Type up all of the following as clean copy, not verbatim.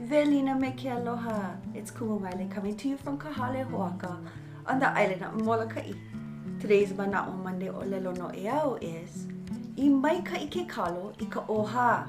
Velina me ke aloha. It's Kumawaile coming to you from Kahale, Hoaka on the island of Molokai. Today's Manaʻo Monday o lelo no eau is I maikaʻi ke kalo I ka ʻohā.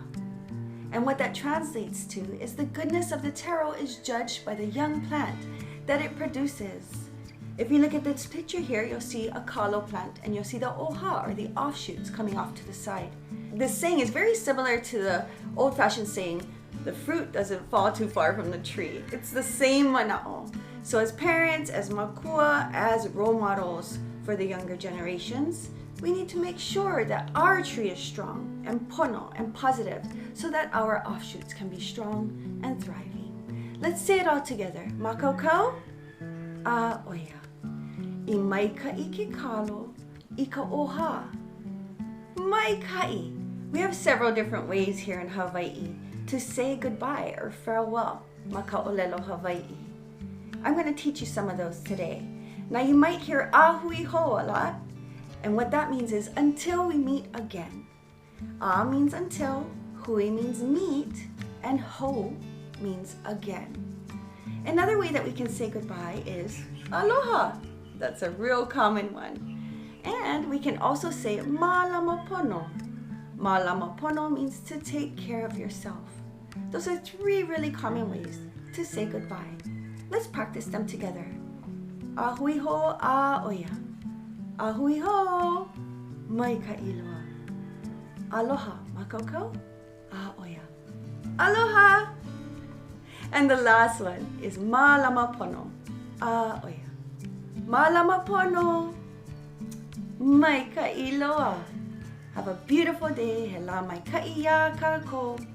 And what that translates to is the goodness of the taro is judged by the young plant that it produces. If you look at this picture here, you'll see a kalo plant and you'll see the ʻohā or the offshoots coming off to the side. This saying is very similar to the old-fashioned saying, the fruit doesn't fall too far from the tree. It's the same manaʻo. So as parents, as makua, as role models for the younger generations, we need to make sure that our tree is strong and pono and positive so that our offshoots can be strong and thriving. Let's say it all together. Mākou, ʻoia. I maikaʻi ke kalo, I ka ʻohā. Maikaʻi. We have several different ways here in Hawaii to say goodbye or farewell. Maikaʻōlelo Hawaii. I'm going to teach you some of those today. Now you might hear ahui ho a lot, and what that means is until we meet again. A means until, hui means meet, and ho means again. Another way that we can say goodbye is aloha. That's a real common one. And we can also say Mālama pono. Mālama pono means to take care of yourself. Those are three really common ways to say goodbye. Let's practice them together. Ahui ho a oia. Ahui ho maikaʻi loa. Aloha mākou a oia. Aloha. And the last one is Mālama pono a oia. Mālama pono maikaʻi loa. Have a beautiful day. He la maikaʻi ya kākou.